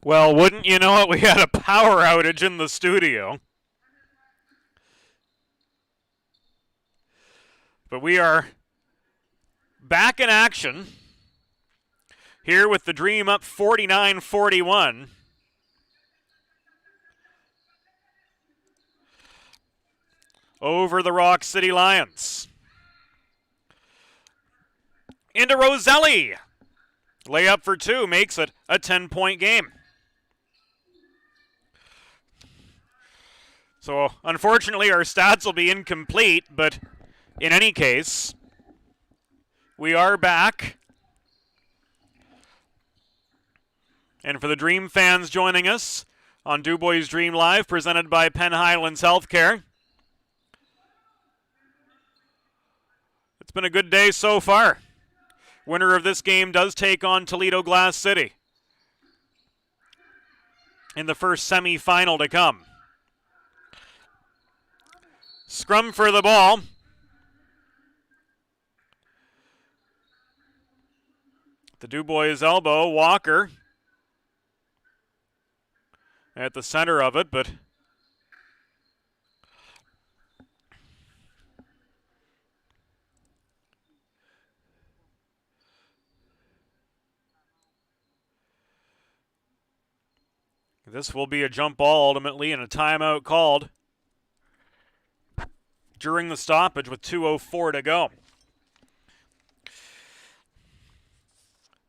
Well, wouldn't you know it, we had a power outage in the studio. But we are back in action here with the Dream up 49-41. Over the Rock City Lions. Into Roselli. Layup for two makes it a 10-point game. So, unfortunately, our stats will be incomplete, but in any case, we are back. And for the Dream fans joining us on DuBois Dream Live, presented by Penn Highlands Healthcare, it's been a good day so far. Winner of this game does take on Toledo Glass City in the first semi-final to come. Scrum for the ball. The DuBois elbow, Walker at the center of it, but this will be a jump ball ultimately and a timeout called during the stoppage with 2:04 to go.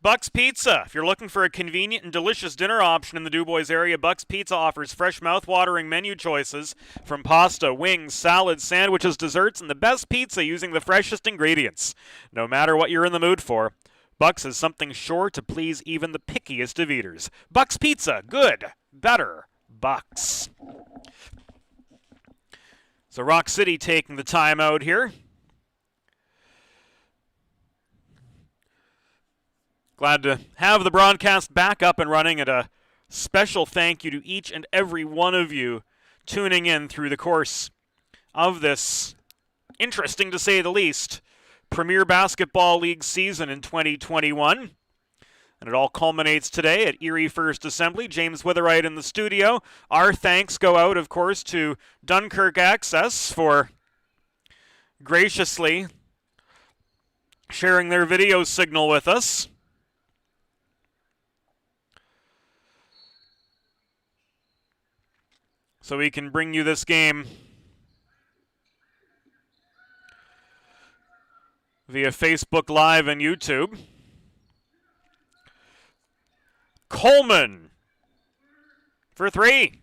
Buck's Pizza. If you're looking for a convenient and delicious dinner option in the DuBois area, Buck's Pizza offers fresh, mouth-watering menu choices from pasta, wings, salads, sandwiches, desserts, and the best pizza using the freshest ingredients. No matter what you're in the mood for, Buck's is something sure to please even the pickiest of eaters. Buck's Pizza. Good. Better. Buck's. So Rock City taking the timeout here. Glad to have the broadcast back up and running, and a special thank you to each and every one of you tuning in through the course of this interesting, to say the least, Premier Basketball League season in 2021. And it all culminates today at Erie First Assembly. James Witherite in the studio. Our thanks go out, of course, to Dunkirk Access for graciously sharing their video signal with us. So we can bring you this game via Facebook Live and YouTube. Coleman for three.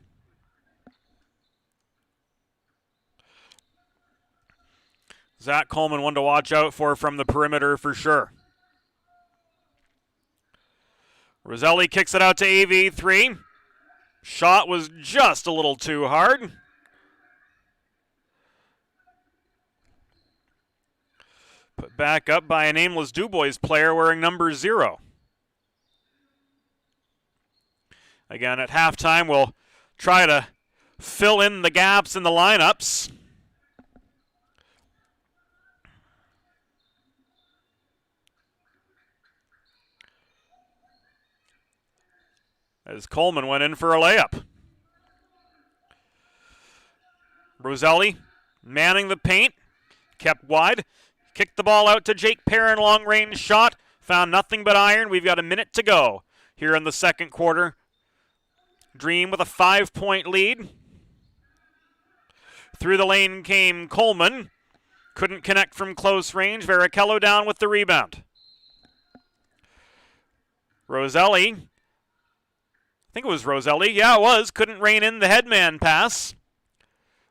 Zach Coleman, one to watch out for from the perimeter for sure. Roselli kicks it out to AV3. Shot was just a little too hard. Put back up by a nameless DuBois player wearing number 0. Again, at halftime, we'll try to fill in the gaps in the lineups. As Coleman went in for a layup. Roselli manning the paint, kept wide, kicked the ball out to Jake Perrin, long-range shot, found nothing but iron. We've got a minute to go here in the second quarter. Dream with a 5-point lead. Through the lane came Coleman. Couldn't connect from close range. Varichello down with the rebound. Roselli. I think it was Roselli. Yeah, it was. Couldn't rein in the headman pass.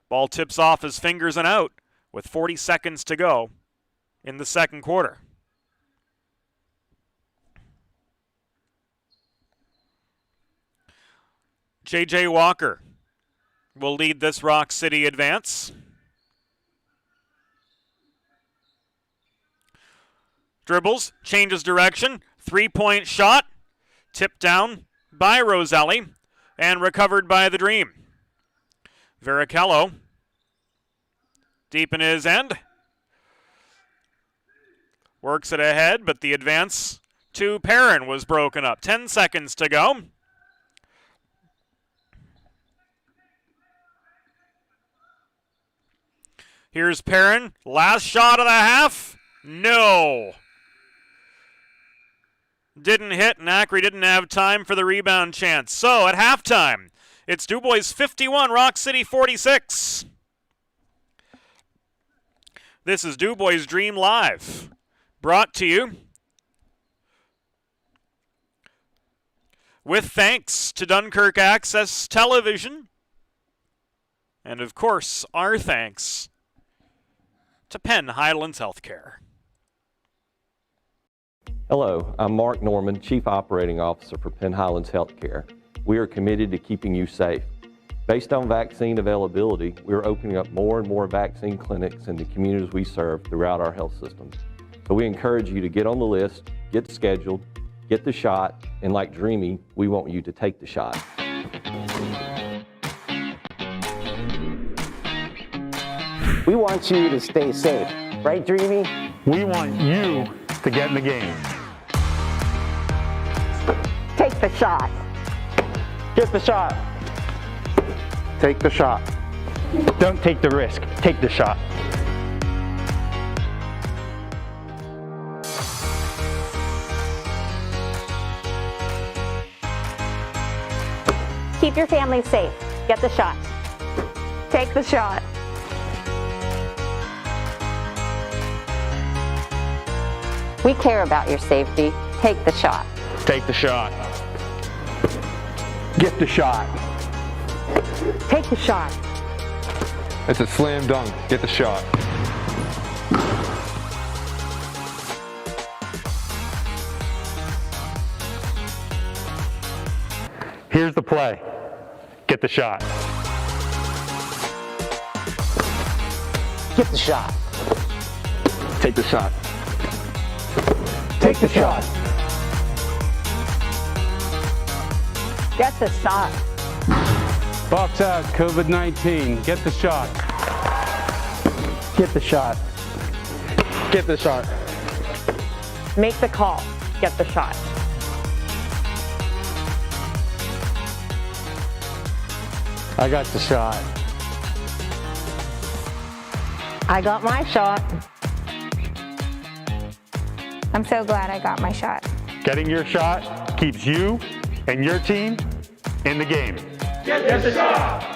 Ball tips off his fingers and out with 40 seconds to go in the second quarter. J.J. Walker will lead this Rock City advance. Dribbles, changes direction, three-point shot, tipped down by Roselli and recovered by the Dream. Varichello deep in his end. Works it ahead, but the advance to Perrin was broken up. 10 seconds to go. Here's Perrin. Last shot of the half. No. Didn't hit, and Erie didn't have time for the rebound chance. So at halftime, it's DuBois 51, Rock City 46. This is DuBois Dream Live, brought to you with thanks to Dunkirk Access Television, and of course, our thanks to Penn Highlands Healthcare. Hello, I'm Mark Norman, Chief Operating Officer for Penn Highlands Healthcare. We are committed to keeping you safe. Based on vaccine availability, we are opening up more and more vaccine clinics in the communities we serve throughout our health system. So we encourage you to get on the list, get scheduled, get the shot, and like Dreamy, we want you to take the shot. We want you to stay safe, right, Dreamy? We want you to get in the game. Take the shot. Get the shot. Take the shot. Don't take the risk. Take the shot. Keep your family safe. Get the shot. Take the shot. We care about your safety. Take the shot. Take the shot. Get the shot. Take the shot. It's a slam dunk. Get the shot. Here's the play. Get the shot. Get the shot. Take the shot. Take the shot. Get the shot. Box out, COVID-19. Get the shot. Get the shot. Get the shot. Make the call. Get the shot. I got the shot. I got my shot. I'm so glad I got my shot. Getting your shot keeps you and your team in the game. Get the shot.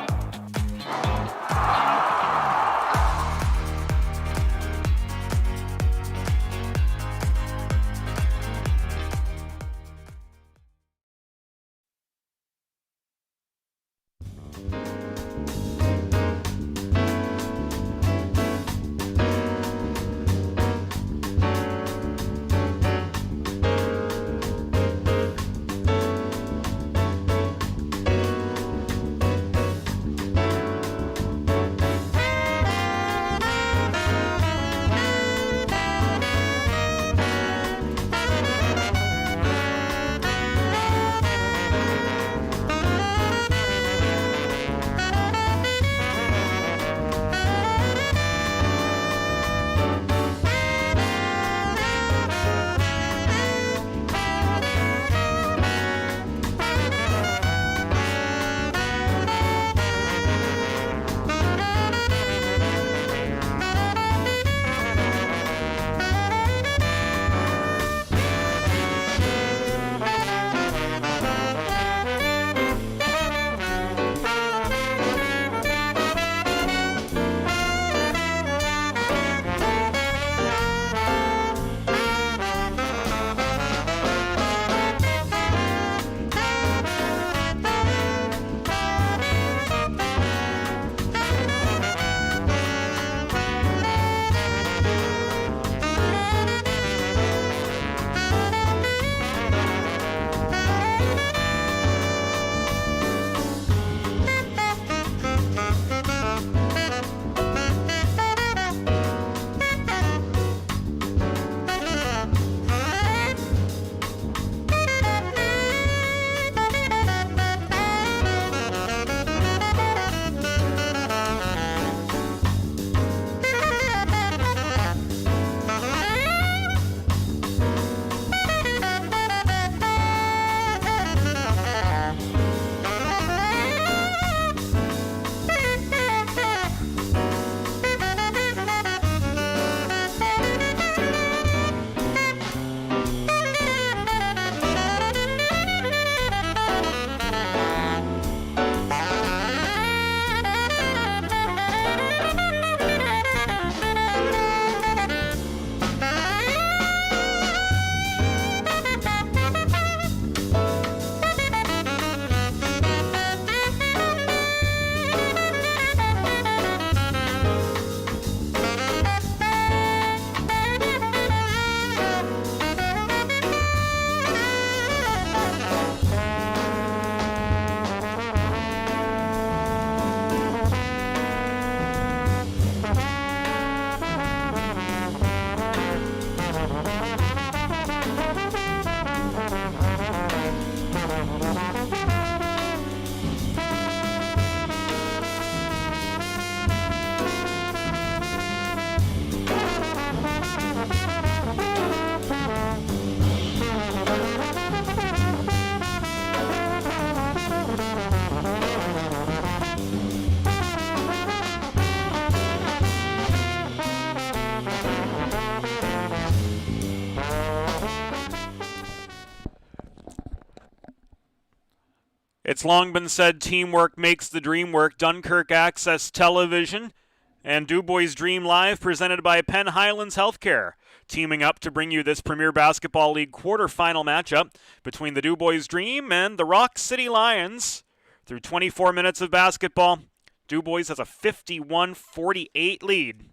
It's long been said teamwork makes the dream work. Dunkirk Access Television and DuBois Dream Live, presented by Penn Highlands Healthcare, teaming up to bring you this Premier Basketball League quarterfinal matchup between the DuBois Dream and the Rock City Lions. Through 24 minutes of basketball, DuBois has a 51-48 lead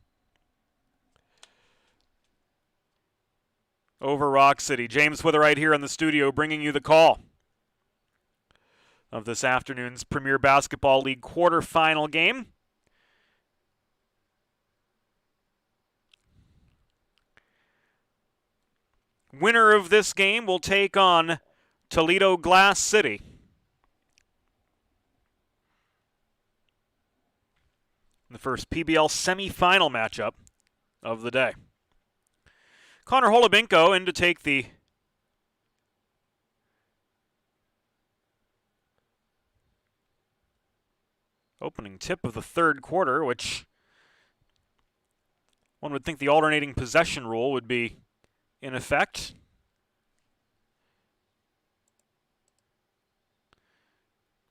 over Rock City. James Witherite here in the studio bringing you the call of this afternoon's Premier Basketball League quarterfinal game. Winner of this game will take on Toledo Glass City. The first PBL semifinal matchup of the day. Connor Holubinko in to take the opening tip of the third quarter, which one would think the alternating possession rule would be in effect.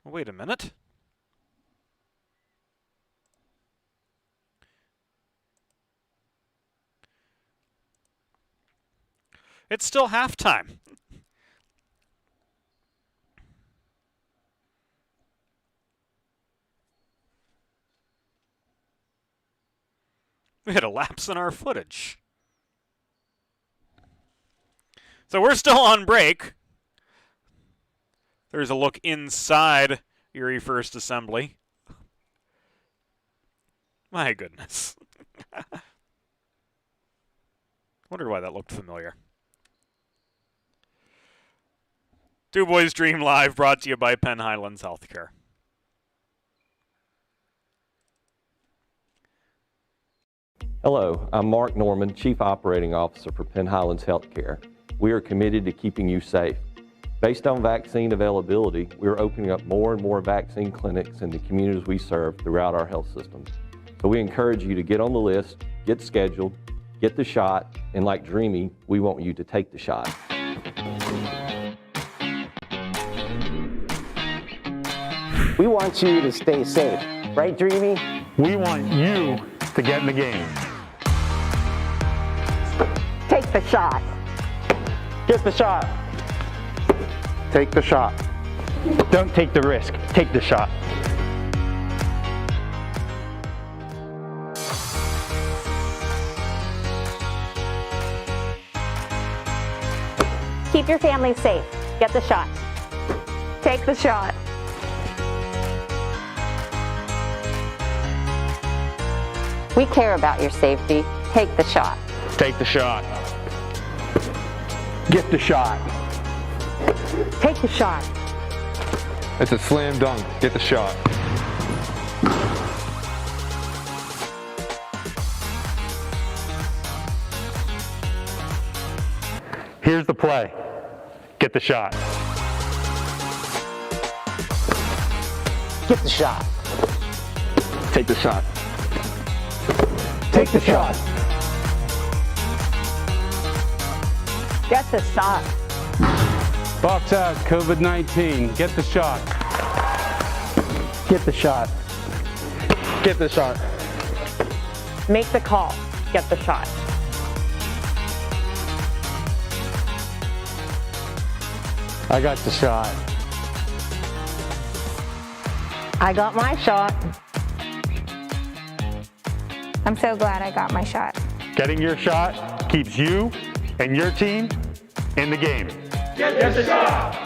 Wait a minute. It's still halftime. We had a lapse in our footage. So we're still on break. There's a look inside Erie First Assembly. My goodness. Wondered why that looked familiar. DuBois Dream Live brought to you by Penn Highlands Healthcare. Hello, I'm Mark Norman, Chief Operating Officer for Penn Highlands Healthcare. We are committed to keeping you safe. Based on vaccine availability, we are opening up more and more vaccine clinics in the communities we serve throughout our health system. So we encourage you to get on the list, get scheduled, get the shot, and like Dreamy, we want you to take the shot. We want you to stay safe. Right, Dreamy? We want you to get in the game. Take the shot. Get the shot. Take the shot. Don't take the risk. Take the shot. Keep your family safe. Get the shot. Take the shot. We care about your safety. Take the shot. Take the shot. Get the shot. Take the shot. It's a slam dunk. Get the shot. Here's the play. Get the shot. Get the shot. Take the shot. Take the shot. Get the shot. Box out, COVID-19. Get the shot. Get the shot. Get the shot. Make the call. Get the shot. I got the shot. I got my shot. I'm so glad I got my shot. Getting your shot keeps you and your team in the game. Get the shot.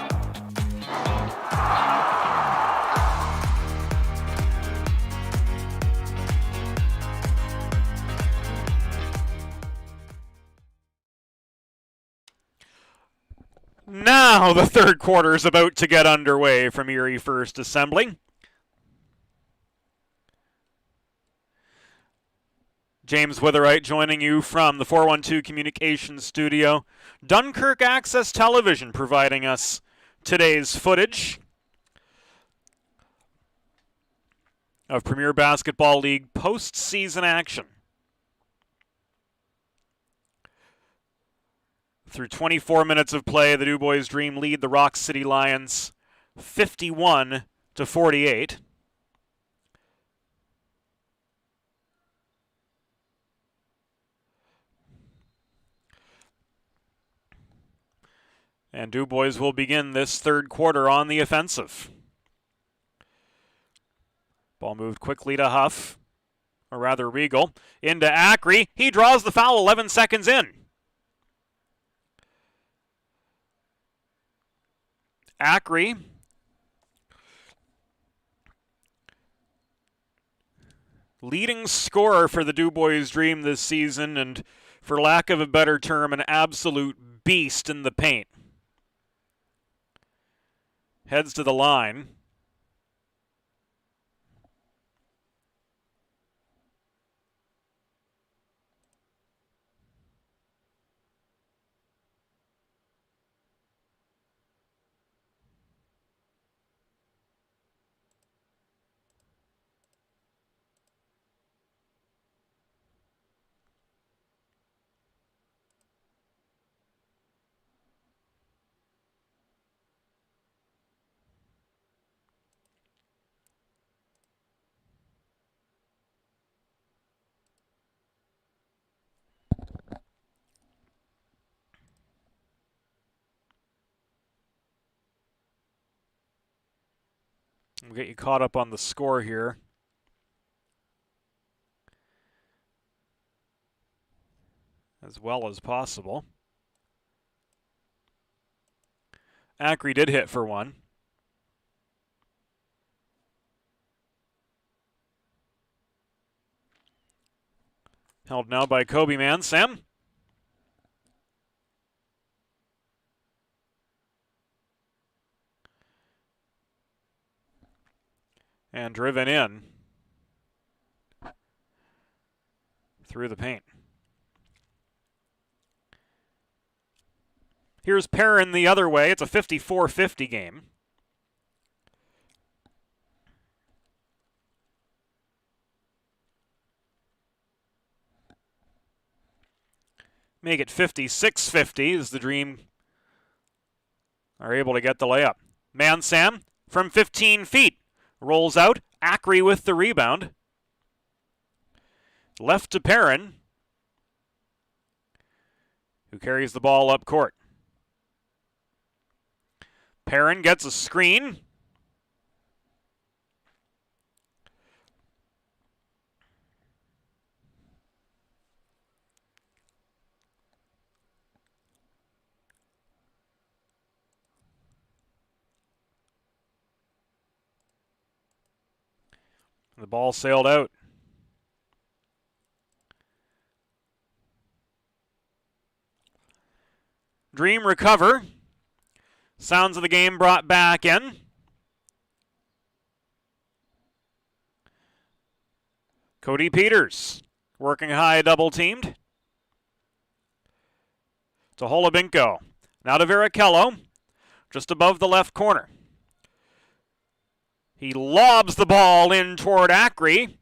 Now the third quarter is about to get underway from Erie First Assembly. James Witherite joining you from the 412 Communications Studio. Dunkirk Access Television providing us today's footage of Premier Basketball League postseason action. Through 24 minutes of play, the DuBois Dream lead the Rock City Lions 51-48. And DuBois will begin this third quarter on the offensive. Ball moved quickly to Huff, or rather Regal, into Ackrey. He draws the foul 11 seconds in. Ackrey leading scorer for the DuBois Dream this season, and for lack of a better term, an absolute beast in the paint. Heads to the line. We'll get you caught up on the score here. As well as possible. Ackrey did hit for one. Held now by Kobe Mansam. And driven in through the paint. Here's Perrin the other way. It's a 54-50 game. Make it 56-50 as the Dream are able to get the layup. Mansam from 15 feet. Rolls out. Ackrey with the rebound. Left to Perrin, who carries the ball up court. Perrin gets a screen. The ball sailed out. Dream recover. Sounds of the game brought back in. Cody Peters working high, double teamed. To Holobinko. Now to Varichello, just above the left corner. He lobs the ball in toward Ackrey,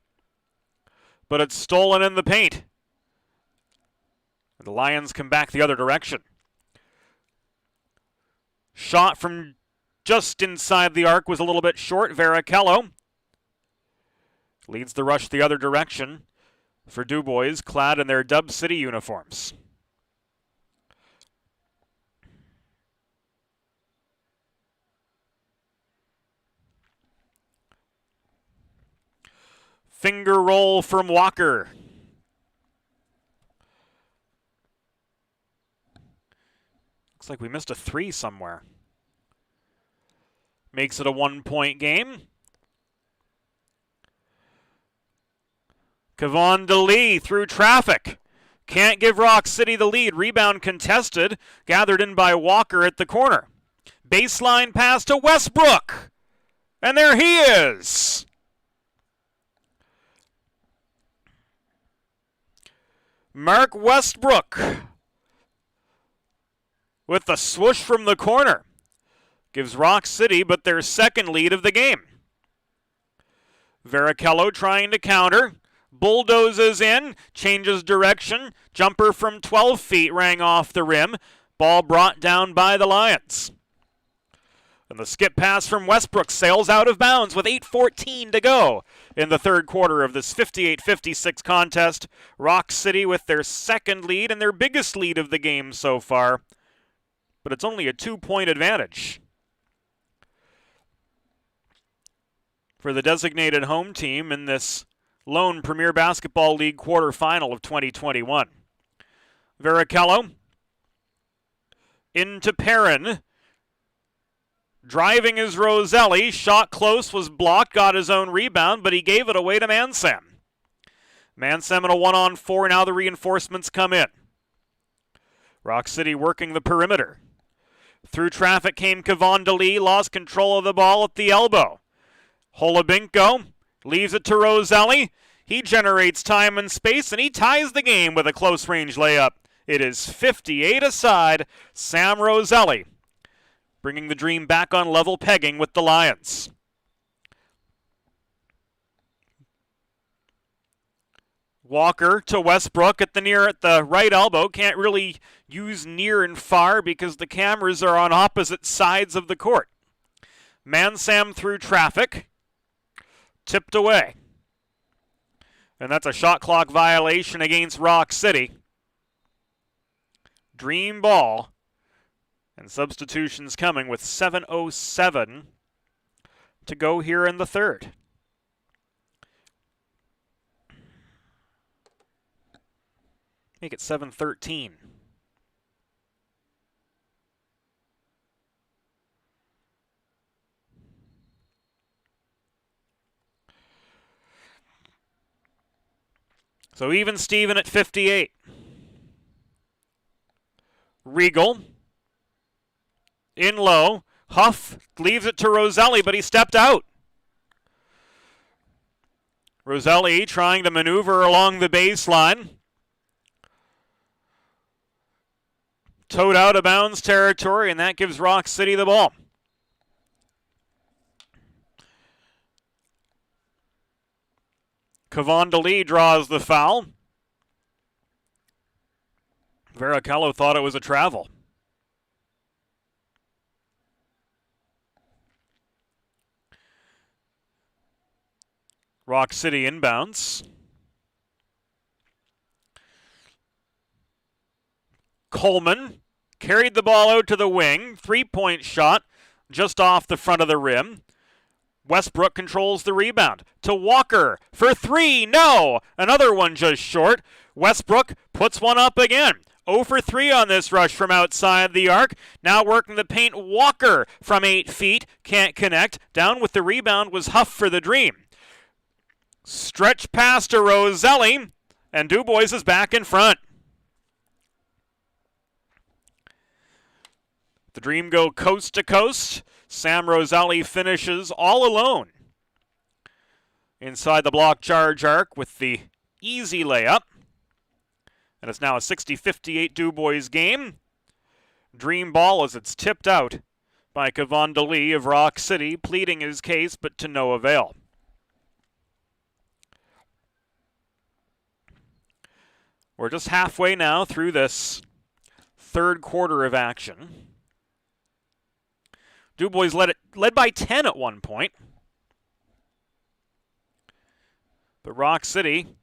but it's stolen in the paint. The Lions come back the other direction. Shot from just inside the arc was a little bit short. Varichello leads the rush the other direction for DuBois, clad in their Dub City uniforms. Finger roll from Walker. Looks like we missed a three somewhere. Makes it a 1-point game. Kevon DeLee through traffic. Can't give Rock City the lead. Rebound contested. Gathered in by Walker at the corner. Baseline pass to Westbrook. And there he is. Mark Westbrook with the swoosh from the corner. Gives Rock City but their second lead of the game. Varichello trying to counter. Bulldozes in, changes direction. Jumper from 12 feet rang off the rim. Ball brought down by the Lions. And the skip pass from Westbrook sails out of bounds with 8:14 to go in the third quarter of this 58-56 contest. Rock City with their second lead and their biggest lead of the game so far. But it's only a 2-point advantage for the designated home team in this lone Premier Basketball League quarterfinal of 2021. Varichello into Perrin. Driving is Roselli. Shot close, was blocked, got his own rebound, but he gave it away to Mansam. Mansam in a 1-on-4, now the reinforcements come in. Rock City working the perimeter. Through traffic came Kavondali, lost control of the ball at the elbow. Holubinko leaves it to Roselli. He generates time and space, and he ties the game with a close-range layup. It is 58 aside. Sam Roselli bringing the Dream back on level pegging with the Lions. Walker to Westbrook at the right elbow. Can't really use near and far because the cameras are on opposite sides of the court. Mansam through traffic. Tipped away. And that's a shot clock violation against Rock City. Dream ball. And substitutions coming with 7:07 to go here in the third. Make it 7:13. So even Steven at 58. Regal. In low. Huff leaves it to Roselli, but he stepped out. Roselli trying to maneuver along the baseline. Towed out of bounds territory, and that gives Rock City the ball. Kavondali draws the foul. Varichello thought it was a travel. Rock City inbounds. Coleman carried the ball out to the wing. 3-point shot just off the front of the rim. Westbrook controls the rebound to Walker for three. No! Another one just short. Westbrook puts one up again. 0 for 3 on this rush from outside the arc. Now working the paint. Walker from 8 feet. Can't connect. Down with the rebound was Huff for the Dream. Stretch pass to Roselli, and DuBois is back in front. The Dream go coast to coast. Sam Roselli finishes all alone inside the block charge arc with the easy layup. And it's now a 60-58 DuBois game. Dream ball as it's tipped out by Kavondali of Rock City, pleading his case, but to no avail. We're just halfway now through this third quarter of action. DuBois led by 10 at one point. But Rock City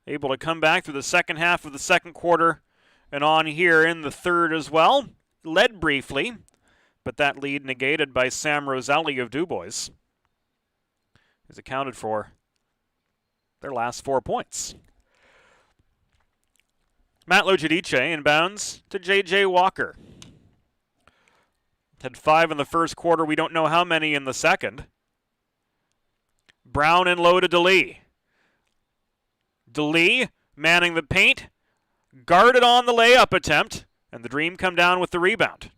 able to come back through the second half of the second quarter and on here in the third as well. Led briefly, but that lead negated by Sam Roselli of DuBois. Has accounted for their last 4 points. Matt Lojadice inbounds to J.J. Walker. Had 5 in the first quarter. We don't know how many in the second. Brown and low to DeLee. DeLee manning the paint. Guarded on the layup attempt. And the Dream come down with the rebound.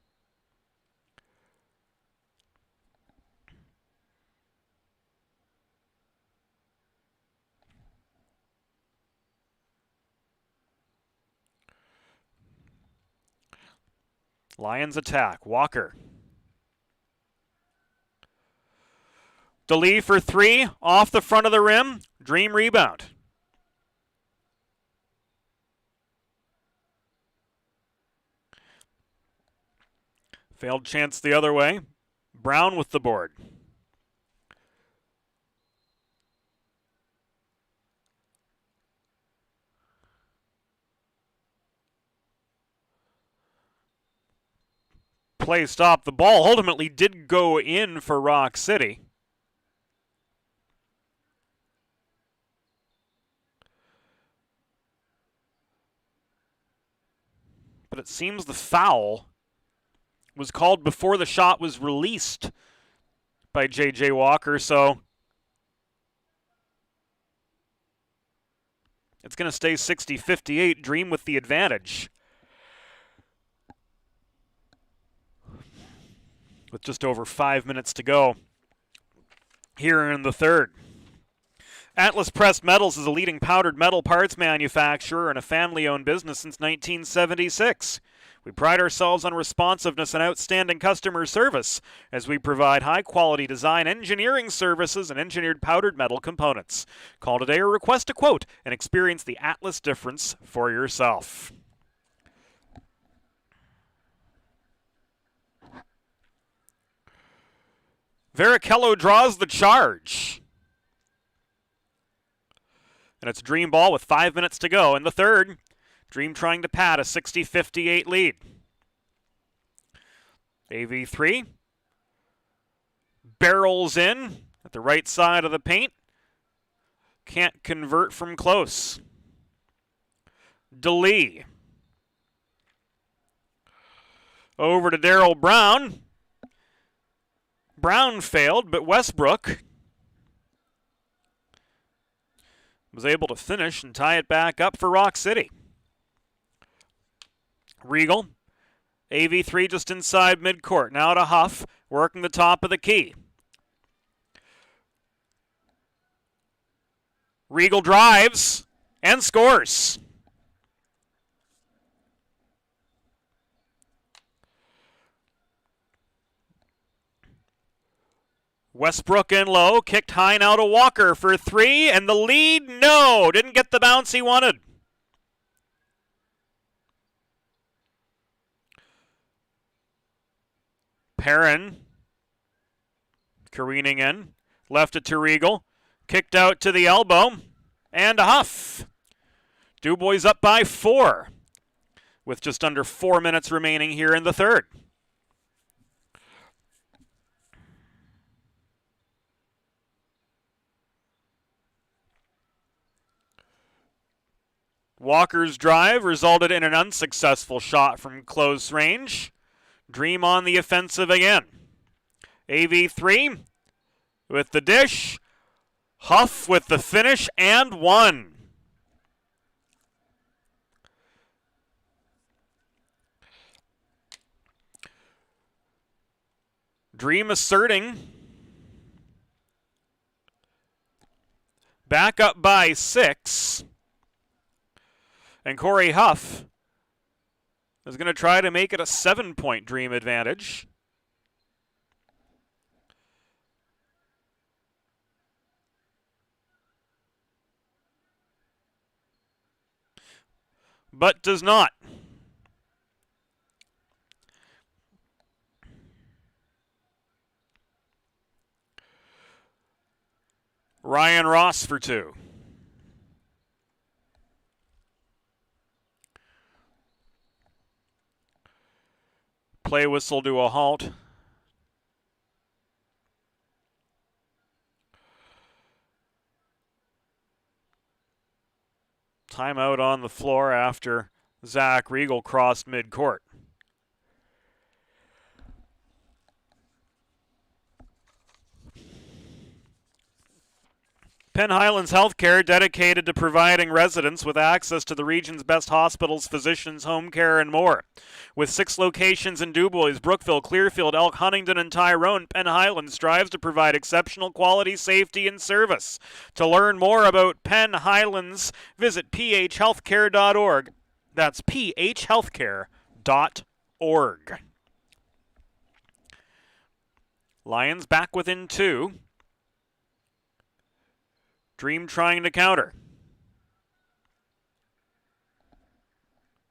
Lions attack. Walker. DeLee for 3. Off the front of the rim. Dream rebound. Failed chance the other way. Brown with the board. Play stop. The ball ultimately did go in for Rock City. But it seems the foul was called before the shot was released by J.J. Walker, so it's going to stay 60-58, Dream with the advantage. With just over 5 minutes to go here in the third. Atlas Pressed Metals is a leading powdered metal parts manufacturer and a family-owned business since 1976. We pride ourselves on responsiveness and outstanding customer service as we provide high-quality design engineering services and engineered powdered metal components. Call today or request a quote and experience the Atlas difference for yourself. Varichello draws the charge. And it's Dream ball with 5 minutes to go in the third. Dream trying to pad a 60-58 lead. AV3 barrels in at the right side of the paint. Can't convert from close. DeLee. Over to Darryl Brown. Brown failed, but Westbrook was able to finish and tie it back up for Rock City. Regal, AV3 just inside midcourt. Now to Huff, working the top of the key. Regal drives and scores. Westbrook in low, kicked high now to Walker for three, and the lead, no, didn't get the bounce he wanted. Perrin careening in, left it to Regal, kicked out to the elbow, and a Huff. DuBois up by 4 with just under 4 minutes remaining here in the third. Walker's drive resulted in an unsuccessful shot from close range. Dream on the offensive again. AV3 with the dish. Huff with the finish and one. Dream asserting. Back up by 6. And Corey Huff is going to try to make it a 7-point Dream advantage. But does not. Ryan Ross for 2. Play whistle to a halt. Timeout on the floor after Zach Regal crossed midcourt. Penn Highlands Healthcare, dedicated to providing residents with access to the region's best hospitals, physicians, home care, and more. With 6 locations in DuBois, Brookville, Clearfield, Elk, Huntingdon, and Tyrone, Penn Highlands strives to provide exceptional quality, safety, and service. To learn more about Penn Highlands, visit phhealthcare.org. That's phhealthcare.org. Lions back within 2. Dream trying to counter.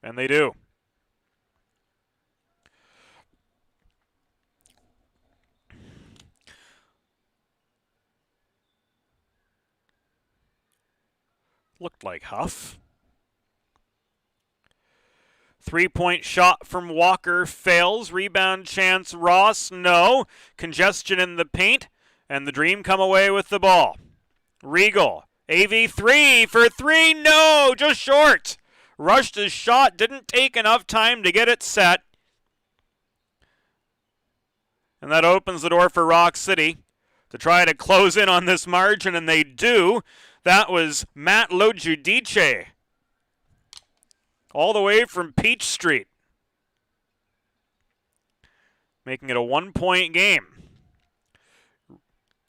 And they do. Looked like Huff. 3-point shot from Walker fails. Rebound chance, Ross, no. Congestion in the paint, and the Dream come away with the ball. Regal, AV3 for three, no, just short. Rushed his shot, didn't take enough time to get it set. And that opens the door for Rock City to try to close in on this margin, and they do. That was Matt Lojudice, all the way from Peach Street, making it a 1-point game.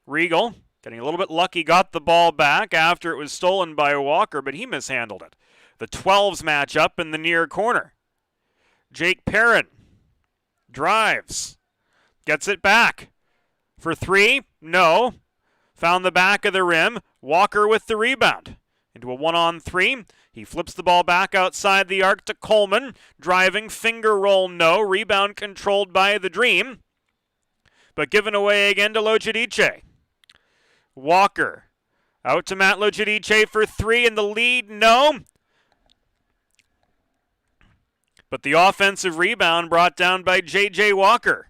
Regal, getting a little bit lucky, got the ball back after it was stolen by Walker, but he mishandled it. The 12s match up in the near corner. Jake Perrin drives, gets it back. For three, no. Found the back of the rim. Walker with the rebound. Into a 1-on-3. He flips the ball back outside the arc to Coleman. Driving, finger roll, no. Rebound controlled by the Dream, but given away again to Lojudice. Walker out to Matt Lojudice for three, and the lead, no. But the offensive rebound brought down by J.J. Walker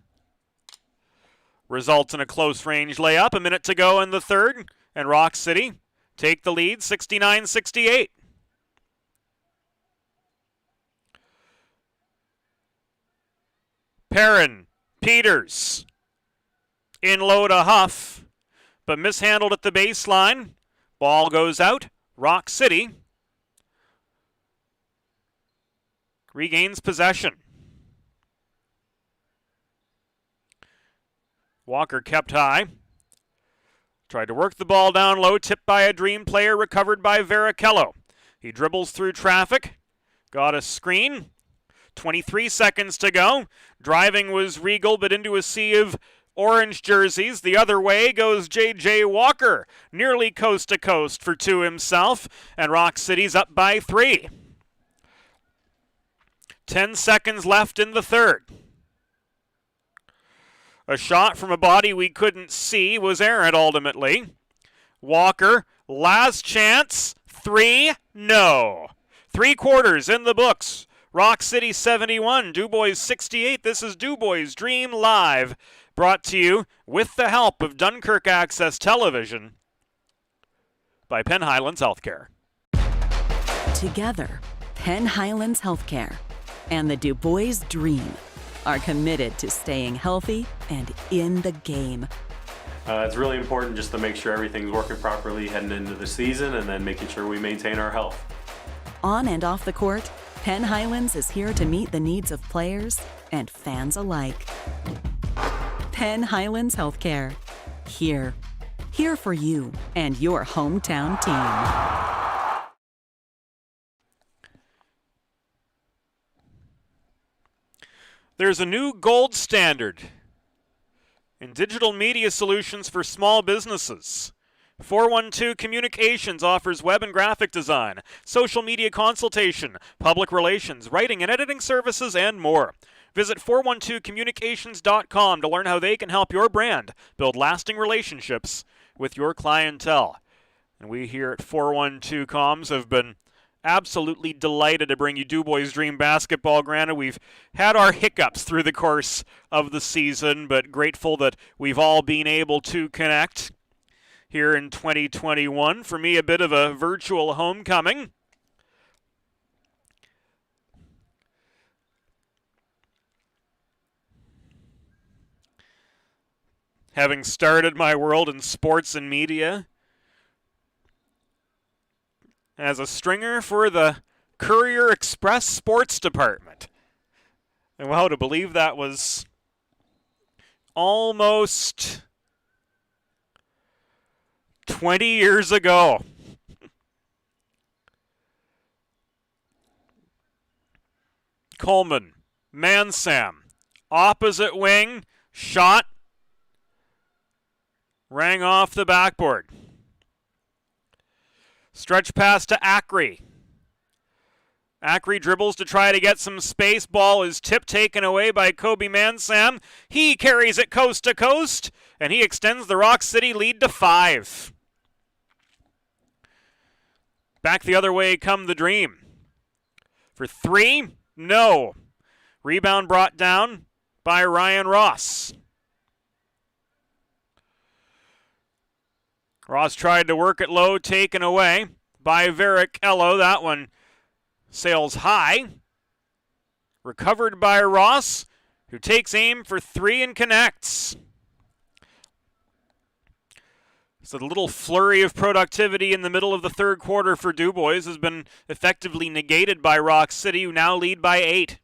results in a close range layup. A minute to go in the third, and Rock City take the lead 69-68. Perrin, Peters, in low to Huff, but mishandled at the baseline. Ball goes out. Rock City regains possession. Walker kept high. Tried to work the ball down low, tipped by a Dream player, recovered by Varichello. He dribbles through traffic, got a screen. 23 seconds to go. Driving was Regal, but into a sea of orange jerseys. The other way goes J.J. Walker, nearly coast to coast for two himself, and Rock City's up by 3. 10 seconds left in the third. A shot from a body we couldn't see was errant ultimately. Walker, last chance, three, no. 3 quarters in the books. Rock City 71, DuBois 68. This is DuBois Dream Live, brought to you with the help of Dunkirk Access Television by Penn Highlands Healthcare. Together, Penn Highlands Healthcare and the DuBois Dream are committed to staying healthy and in the game. It's really important just to make sure everything's working properly heading into the season, and then making sure we maintain our health. On and off the court, Penn Highlands is here to meet the needs of players and fans alike. Penn Highlands Healthcare. Here for you and your hometown team. There's a new gold standard in digital media solutions for small businesses. 412 Communications offers web and graphic design, social media consultation, public relations, writing and editing services, and more. Visit 412communications.com to learn how they can help your brand build lasting relationships with your clientele. And we here at 412 Comms have been absolutely delighted to bring you DuBois Dream basketball. Granted, we've had our hiccups through the course of the season, but grateful that we've all been able to connect here in 2021. For me, a bit of a virtual homecoming. Having started my world in sports and media as a stringer for the Courier Express Sports Department. And wow, to believe that was almost 20 years ago. Coleman, Mansam, opposite wing, shot, rang off the backboard. Stretch pass to Acri. Acri dribbles to try to get some space. Ball is tipped, taken away by Kobe Mansam. He carries it coast to coast, and he extends the Rock City lead to 5. Back the other way come the Dream. For 3, no. Rebound brought down by Ryan Ross. Ross tried to work it low, taken away by Vericello. That one sails high. Recovered by Ross, who takes aim for 3 and connects. So the little flurry of productivity in the middle of the third quarter for DuBois has been effectively negated by Rock City, who now lead by 8.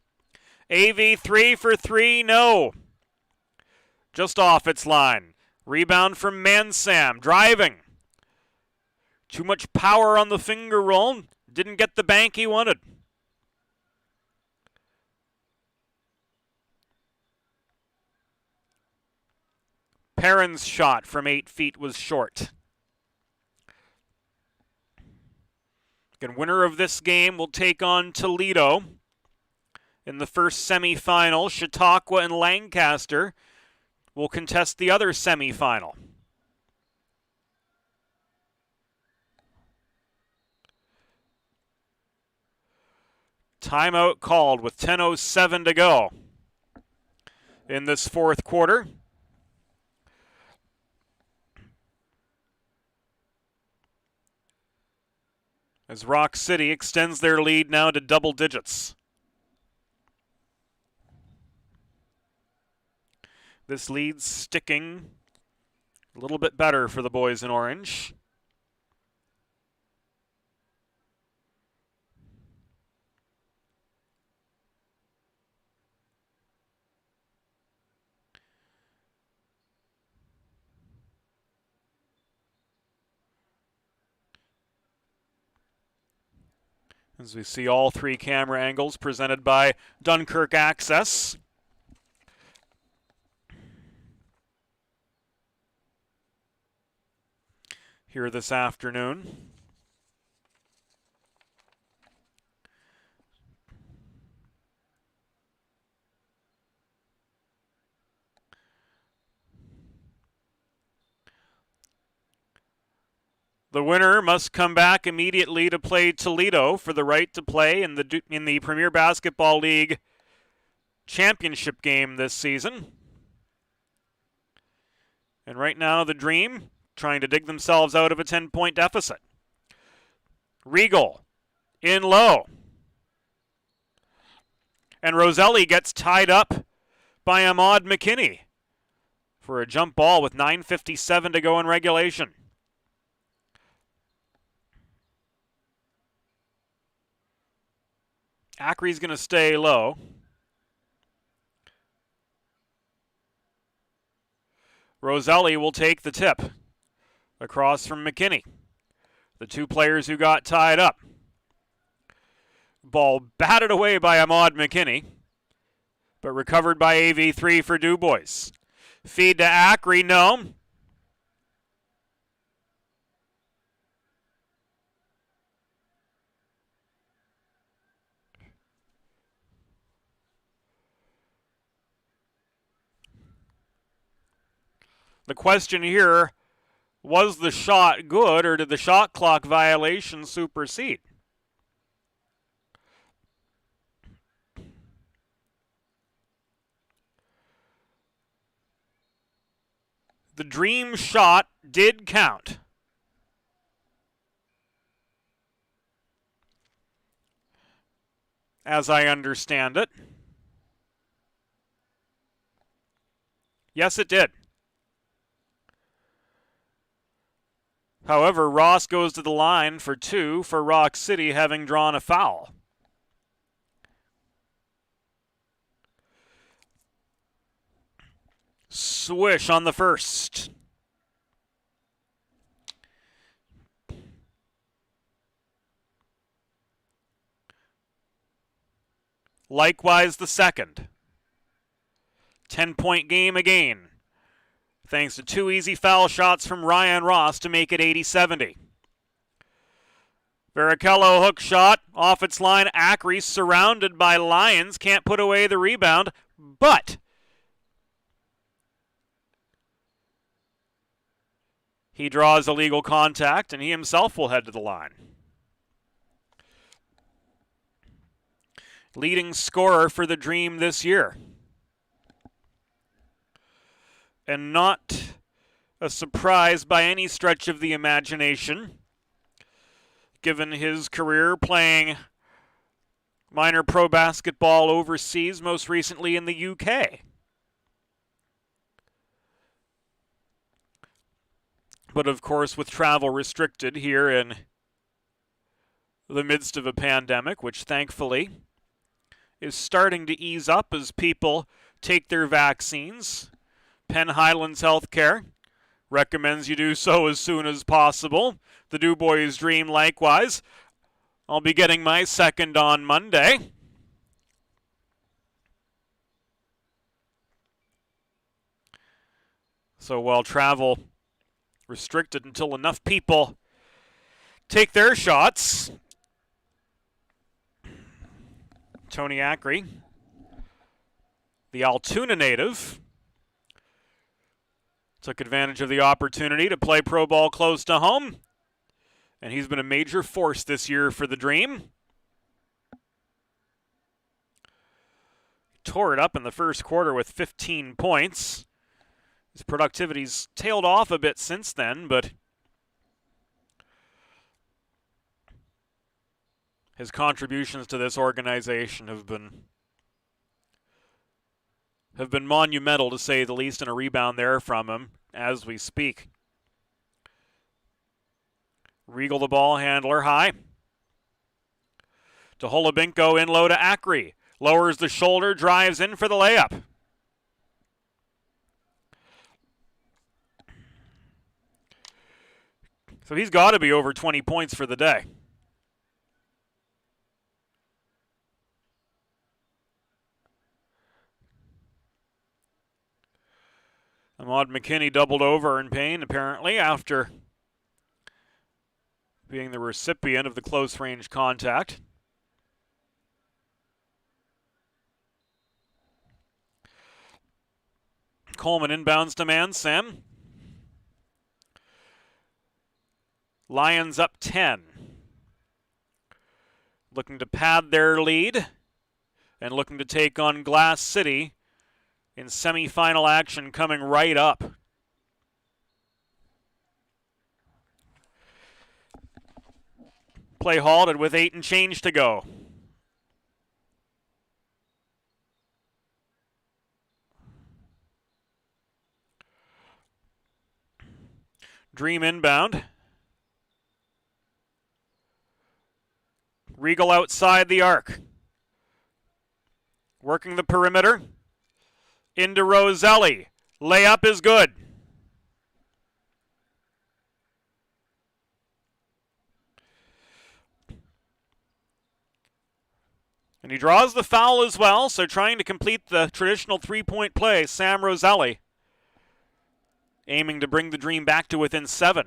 AV3 for 3, no. Just off its line. Rebound from Mansam, driving. Too much power on the finger roll. Didn't get the bank he wanted. Perrin's shot from 8 feet was short. Again, winner of this game will take on Toledo in the first semifinal. Chautauqua and Lancaster will contest the other semifinal. Timeout called with 10:07 to go in this fourth quarter. As Rock City extends their lead now to double digits. This lead's sticking a little bit better for the boys in orange. As we see all 3 camera angles presented by Dunkirk Access. Here this afternoon. The winner must come back immediately to play Toledo for the right to play in the Premier Basketball League championship game this season. And right now, the Dream trying to dig themselves out of a 10-point deficit. Regal in low. And Roselli gets tied up by Ahmad McKinney for a jump ball with 9:57 to go in regulation. Acree's going to stay low. Roselli will take the tip across from McKinney. The 2 players who got tied up. Ball batted away by Ahmad McKinney, but recovered by AV3 for DuBois. Feed to Acree, no. The question here, was the shot good or did the shot clock violation supersede? The Dream shot did count. As I understand it. Yes, it did. However, Ross goes to the line for 2 for Rock City, having drawn a foul. Swish on the first. Likewise the second. 10-point game again, thanks to 2 easy foul shots from Ryan Ross to make it 80-70. Vericello hook shot off its line. Acree surrounded by Lions. Can't put away the rebound, but he draws illegal contact and he himself will head to the line. leading scorer for the Dream this year. And not a surprise by any stretch of the imagination, given his career playing minor pro basketball overseas, most recently in the UK. But of course, with travel restricted here in the midst of a pandemic, which thankfully is starting to ease up as people take their vaccines, Penn Highlands Healthcare recommends you do so as soon as possible. The DuBois Dream likewise. I'll be getting my second on Monday. So while travel restricted until enough people take their shots, Tony Acri, the Altoona native, took advantage of the opportunity to play pro ball close to home, and he's been a major force this year for the Dream. Tore it up in the first quarter with 15 points. His productivity's tailed off a bit since then, but his contributions to this organization have been monumental, to say the least, and a rebound there from him as we speak. Regal, the ball handler, high to Holubinko, in low to Acri. Lowers the shoulder, drives in for the layup. So he's got to be over 20 points for the day. Ahmad McKinney doubled over in pain, apparently, after being the recipient of the close-range contact. Coleman inbounds to Mansam. Lions up 10. Looking to pad their lead and looking to take on Glass City in semifinal action coming right up. Play halted with 8 and change to go. Dream inbound. Regal outside the arc. Working the perimeter. Into Roselli. Layup is good. And he draws the foul as well, so trying to complete the traditional three-point play, Sam Roselli, aiming to bring the Dream back to within 7.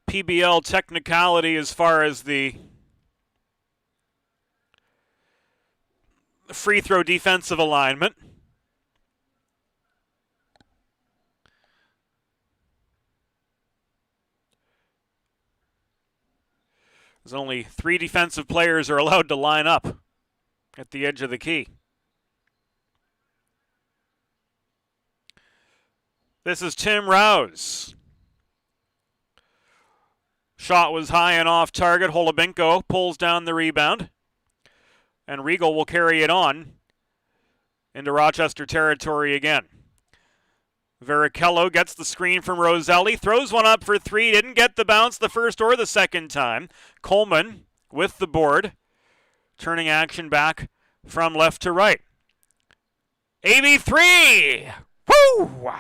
PBL technicality as far as the free throw defensive alignment. There's only 3 defensive players are allowed to line up at the edge of the key. This is Tim Rouse. Shot was high and off target. Holubinko pulls down the rebound. And Regal will carry it on into Rochester territory again. Varichello gets the screen from Roselli. Throws one up for 3. Didn't get the bounce the first or the second time. Coleman with the board. Turning action back from left to right. AB3! Woo!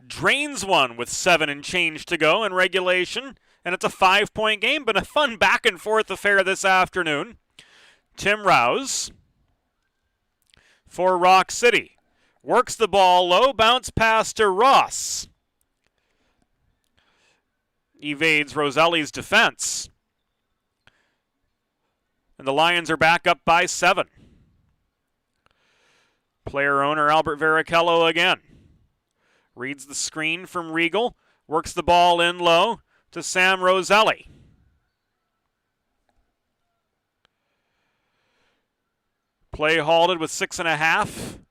Drains one with 7 and change to go in regulation. And it's a 5-point game, but a fun back and forth affair this afternoon. Tim Rouse for Rock City. Works the ball low, bounce pass to Ross. Evades Roselli's defense. And the Lions are back up by 7. Player owner Albert Varichello again. Reads the screen from Regal. Works the ball in low to Sam Roselli. Play halted with 6.5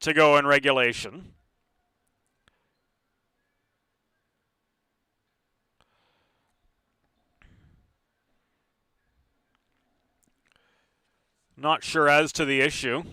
to go in regulation. Not sure as to the issue.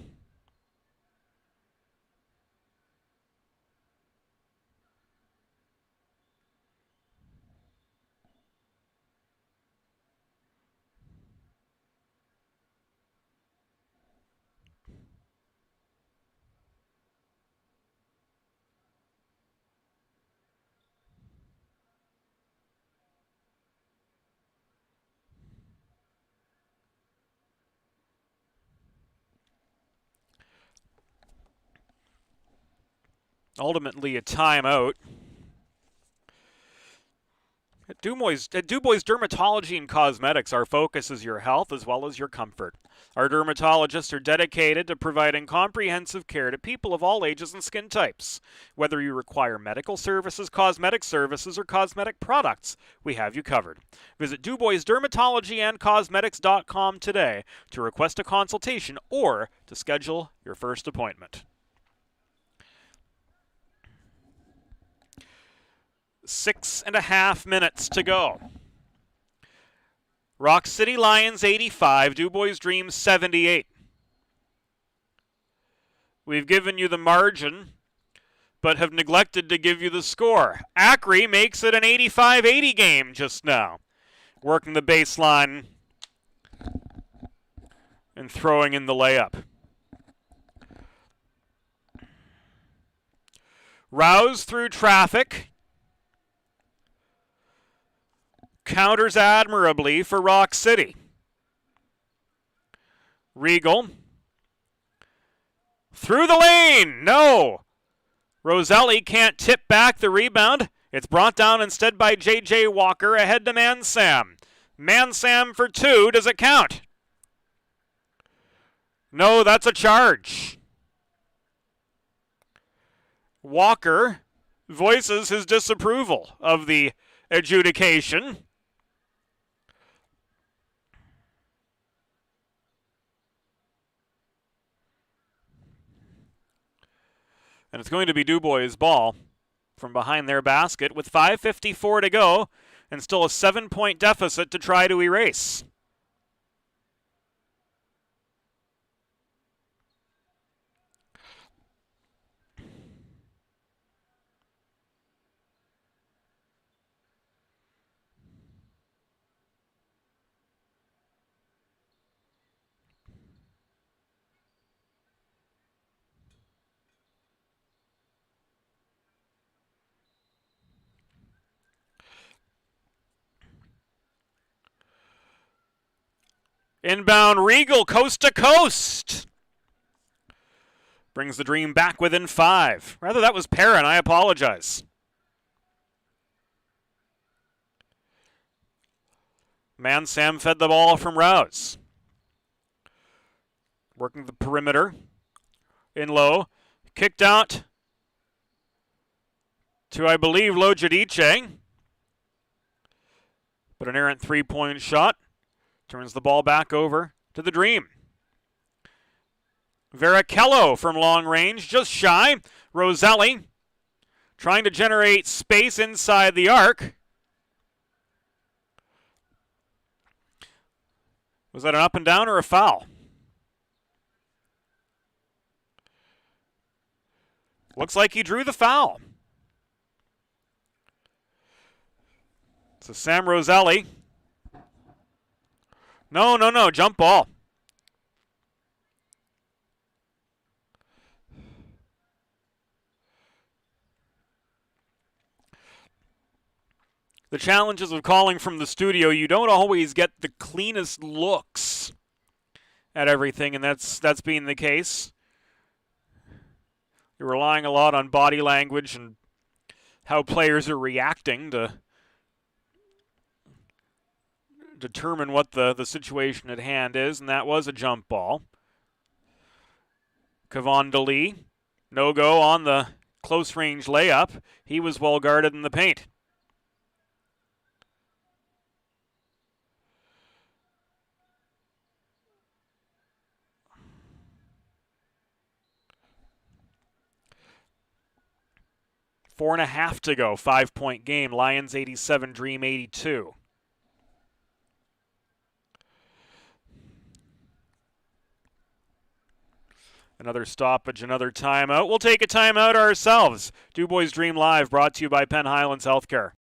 Ultimately a timeout. At DuBois Dermatology and Cosmetics, our focus is your health as well as your comfort. Our dermatologists are dedicated to providing comprehensive care to people of all ages and skin types. Whether you require medical services, cosmetic services, or cosmetic products, we have you covered. Visit DuBois Dermatology and Cosmetics.com today to request a consultation or to schedule your first appointment. 6.5 minutes to go. Rock City Lions 85, DuBois Dreams 78. We've given you the margin, but have neglected to give you the score. Erie makes it an 85-80 game just now. Working the baseline and throwing in the layup. Rouse through traffic. Counters admirably for Rock City. Regal. Through the lane. No. Roselli can't tip back the rebound. It's brought down instead by J.J. Walker ahead to Mansam. Mansam for 2. Does it count? No, that's a charge. Walker voices his disapproval of the adjudication. And it's going to be DuBois' ball from behind their basket with 5:54 to go and still a 7-point deficit to try to erase. Inbound Regal, coast to coast. Brings the Dream back within 5. Rather, that was Perrin. I apologize. Mansam fed the ball from Rouse. Working the perimeter. In low. Kicked out to, I believe, Lojadice. But an errant 3-point shot. Turns the ball back over to the Dream. Varichello from long range, just shy. Roselli trying to generate space inside the arc. Was that an up and down or a foul? Looks like he drew the foul. So Sam Roselli. No, jump ball. The challenges of calling from the studio, you don't always get the cleanest looks at everything, and that's being the case. You're relying a lot on body language and how players are reacting to determine what the situation at hand is, and that was a jump ball. Kevon DeLee, no go on the close range layup. He was well guarded in the paint. Four and a half to go, 5-point game. Lions 87, Dream 82. Another stoppage, another timeout. We'll take a timeout ourselves. DuBois Dream Live brought to you by Penn Highlands Healthcare.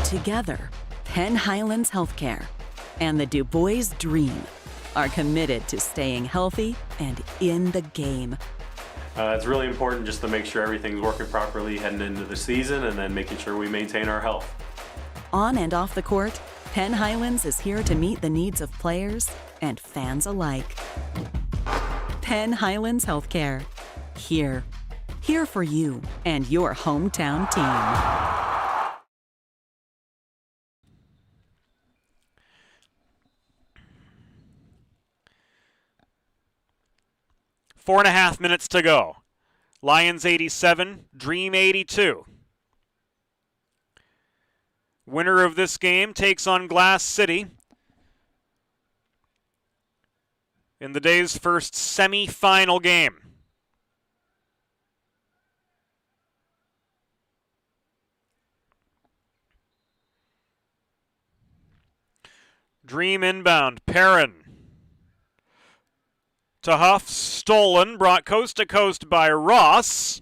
Together, Penn Highlands Healthcare and the DuBois Dream are committed to staying healthy and in the game. It's really important just to make sure everything's working properly heading into the season and then making sure we maintain our health. On and off the court, Penn Highlands is here to meet the needs of players and fans alike. Penn Highlands Healthcare. Here. Here for you and your hometown team. Four and a half minutes to go. Lions 87, Dream 82. Winner of this game takes on Glass City in the day's first semi-final game. Dream inbound, Perrin to Huff, stolen, brought coast to coast by Ross.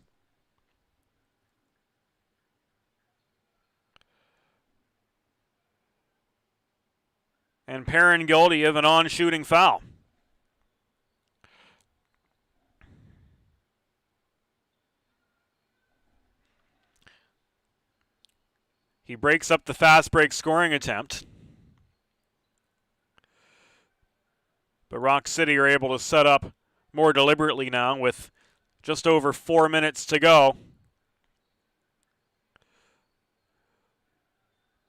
And Perrin guilty of an on-shooting foul. He breaks up the fast break scoring attempt. But Rock City are able to set up more deliberately now with just over 4 minutes to go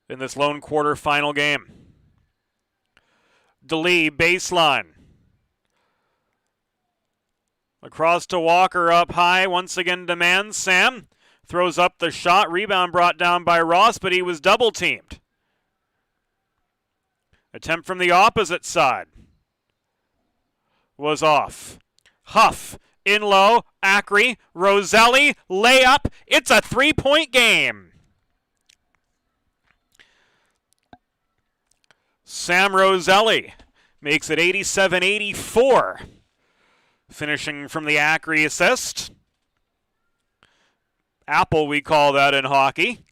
in this lone quarterfinal game. DeLee, baseline. Across to Walker, up high, once again demands. Sam throws up the shot, rebound brought down by Ross, but he was double teamed. Attempt from the opposite side was off. Huff, in low, Acri, Roselli, layup. It's a 3-point game. Sam Roselli makes it 87-84. Finishing from the Acri assist. Apple, we call that in hockey.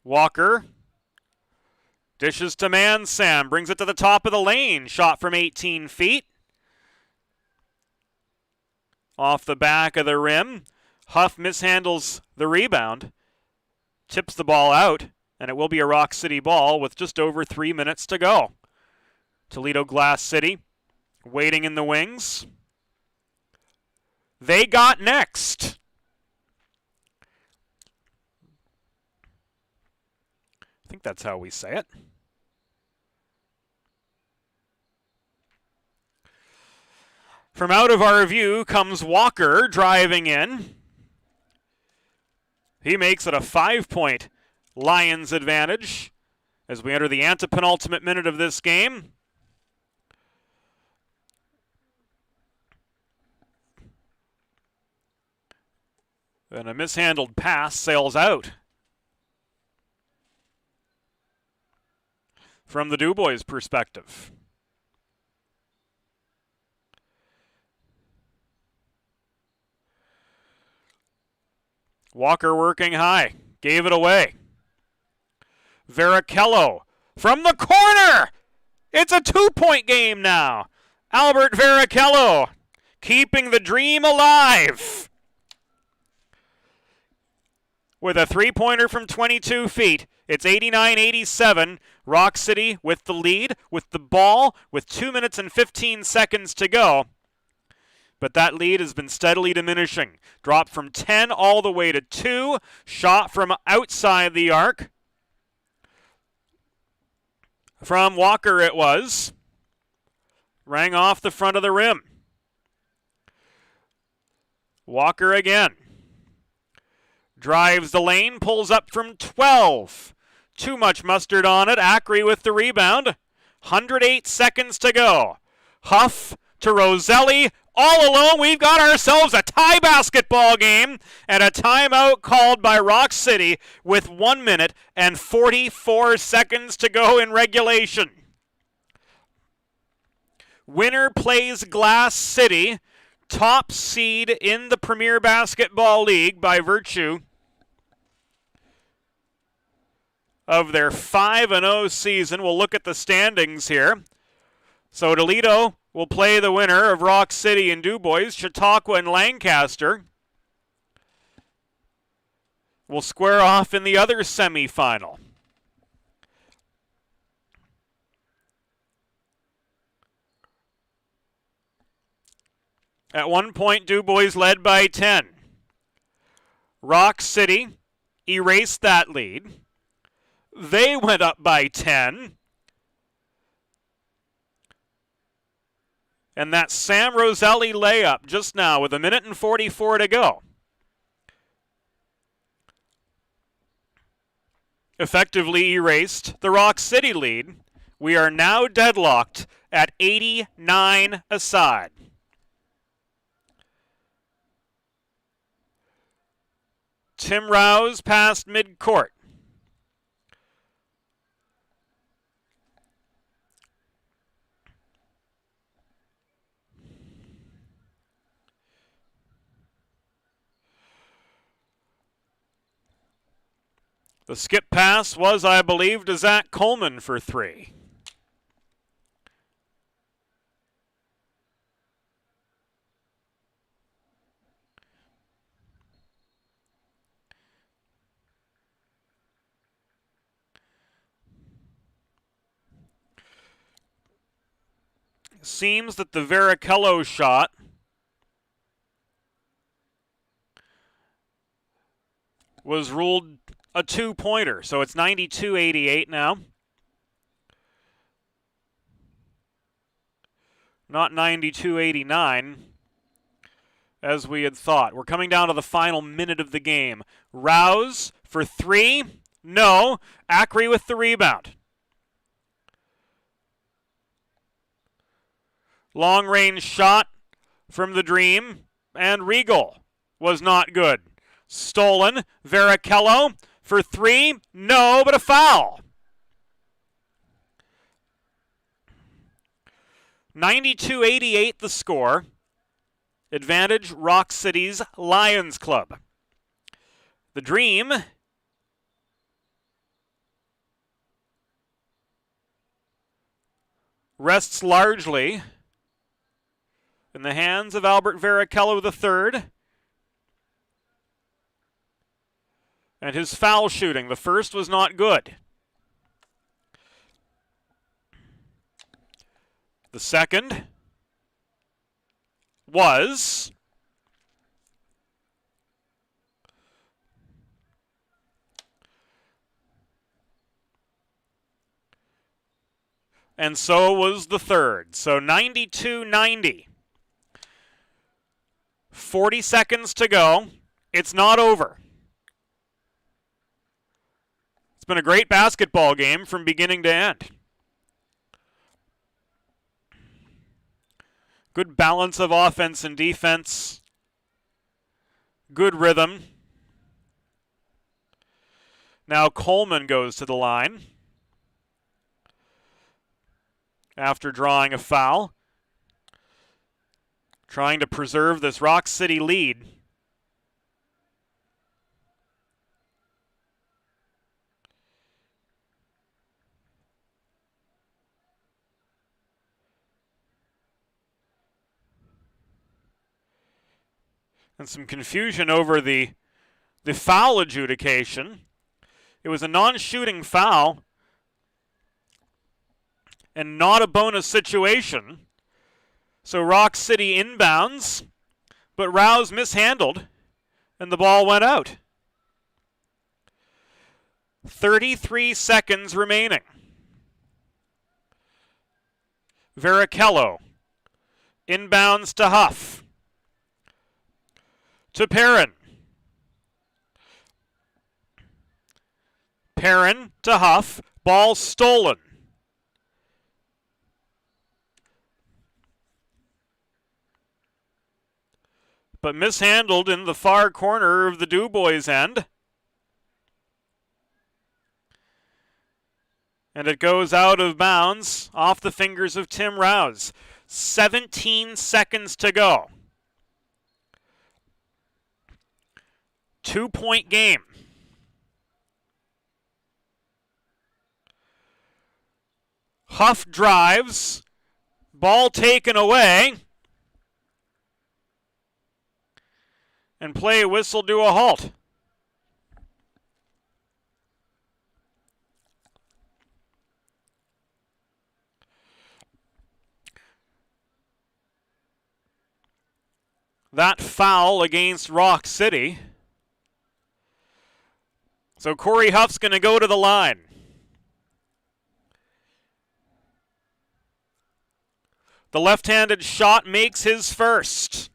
Walker dishes to man. Sam brings it to the top of the lane. Shot from 18 feet. Off the back of the rim. Huff mishandles the rebound. Tips the ball out, and it will be a Rock City ball with just over 3 minutes to go. Toledo Glass City waiting in the wings. They got next. I think that's how we say it. From out of our view comes Walker driving in. He makes it a 5-point Lions advantage as we enter the antepenultimate minute of this game. And a mishandled pass sails out from the DuBois perspective. Walker working high, gave it away. Varichello from the corner. It's a 2-point game now. Albert Varichello keeping the dream alive with a 3-pointer from 22 feet. It's 89-87. Rock City with the lead, with the ball, with 2 minutes and 15 seconds to go. but that lead has been steadily diminishing. Dropped from 10 all the way to 2. Shot from outside the arc. From Walker it was. Rang off the front of the rim. Walker again. Drives the lane, pulls up from 12. Too much mustard on it. Acri with the rebound. 108 seconds to go. Huff to Roselli. All alone, we've got ourselves a tie basketball game and a timeout called by Rock City with 1 minute and 44 seconds to go in regulation. Winner plays Glass City, top seed in the Premier Basketball League by virtue of their 5-0 season. We'll look at the standings here. So Toledo will play the winner of Rock City and DuBois. Chautauqua and Lancaster will square off in the other semifinal. At one point, DuBois led by 10. Rock City erased that lead. They went up by 10. And that Sam Roselli layup just now with 1 minute and 44 to go effectively erased the Rock City lead. We are now deadlocked at 89 aside. Tim Rouse past midcourt. The skip pass was, I believe, to Zach Coleman for 3. Seems that the Varichello shot was ruled a 2-pointer, so it's 92-88 now. Not 92-89, as we had thought. We're coming down to the final minute of the game. Rouse for 3. No. Acri with the rebound. Long-range shot from the Dream, and Regal was not good. Stolen. Varichello for 3. No, but a foul. 92-88 the score. Advantage Rock City's Lions Club. The Dream rests largely in the hands of Albert Varichello III. And his foul shooting, the first was not good. The second was. And so was the third. So 92-90. 40 seconds to go. It's not over. It's been a great basketball game from beginning to end. Good balance of offense and defense. Good rhythm. Now Coleman goes to the line after drawing a foul, trying to preserve this Rock City lead. And some confusion over the foul adjudication. It was a non-shooting foul and not a bonus situation. So Rock City inbounds but Rouse mishandled, and the ball went out. 33 seconds remaining. Varichello inbounds to Huff. To Perrin. Perrin to Huff. Ball stolen. But mishandled in the far corner of the DuBois end. And it goes out of bounds off the fingers of Tim Rouse. 17 seconds to go. 2-point game. Huff drives. Ball taken away. And play whistled to a halt. That foul against Rock City. So Corey Huff's going to go to the line. The left-handed shot makes his first.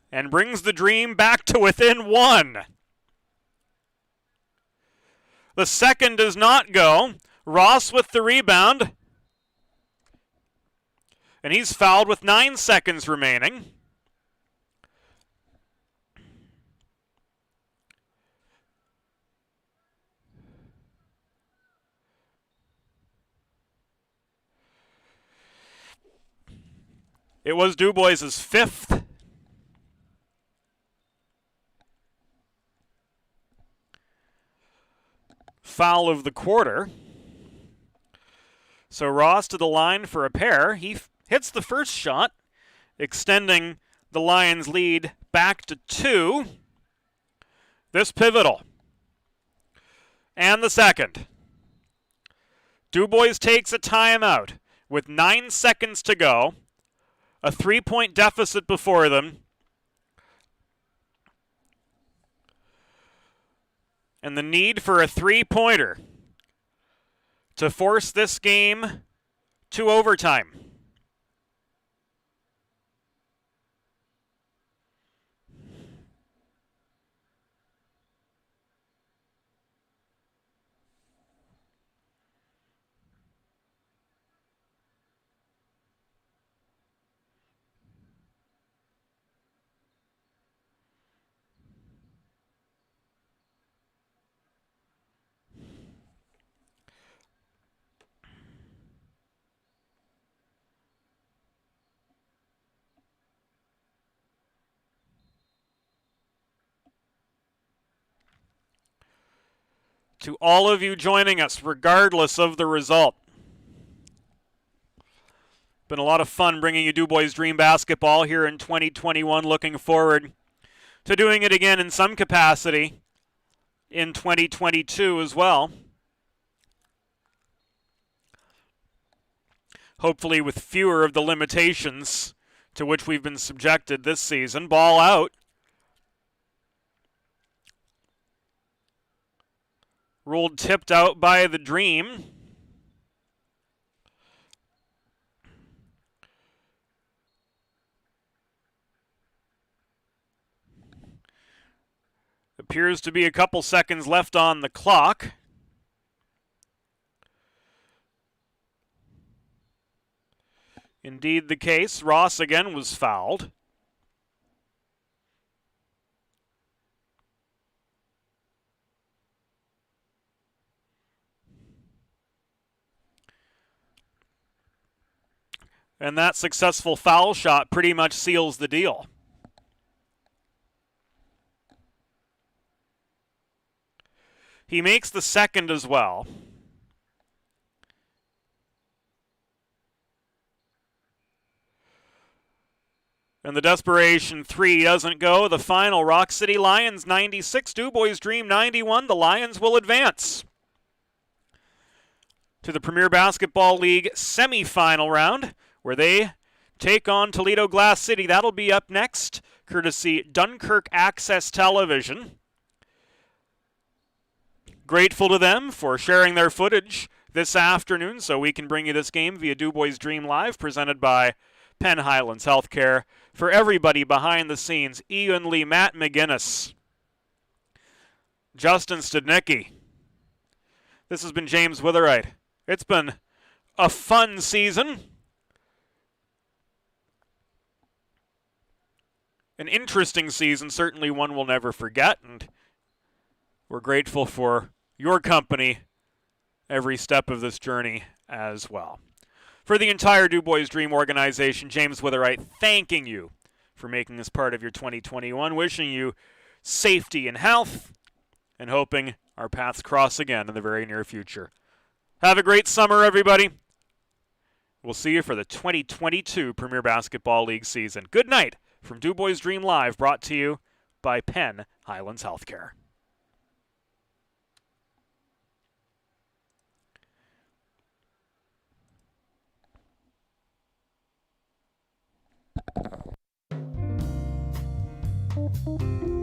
And brings the Dream back to within one. The second does not go. Ross with the rebound. And he's fouled with 9 seconds remaining. It was DuBois' fifth. Foul of the quarter. So Ross to the line for a pair. He hits the first shot, extending the Lions' lead back to 2. This pivotal. And the second. DuBois takes a timeout with 9 seconds to go. A 3-point deficit before them. And the need for a 3-pointer to force this game to overtime. To all of you joining us, regardless of the result. Been a lot of fun bringing you DuBois Dream basketball here in 2021. Looking forward to doing it again in some capacity in 2022 as well. Hopefully with fewer of the limitations to which we've been subjected this season. Ball out. Ruled tipped out by the Dream. Appears to be a couple seconds left on the clock. Indeed the case. Ross again was fouled. And that successful foul shot pretty much seals the deal. He makes the second as well. And the desperation 3 doesn't go. The final, Rock City Lions 96, DuBois Dream 91. The Lions will advance to the Premier Basketball League semifinal round, where they take on Toledo Glass City. That'll be up next, courtesy Dunkirk Access Television. Grateful to them for sharing their footage this afternoon so we can bring you this game via DuBois Dream Live, presented by Penn Highlands Healthcare. For everybody behind the scenes, Ian Lee, Matt McGinnis, Justin Studnicki. This has been James Witherite. It's been a fun season. An interesting season, certainly one we'll never forget, and we're grateful for your company every step of this journey as well. For the entire DuBois Dream organization, James Witherite thanking you for making this part of your 2021, wishing you safety and health, and hoping our paths cross again in the very near future. Have a great summer, everybody. We'll see you for the 2022 Premier Basketball League season. Good night from DuBois Dream Live, brought to you by Penn Highlands Healthcare. Thank you.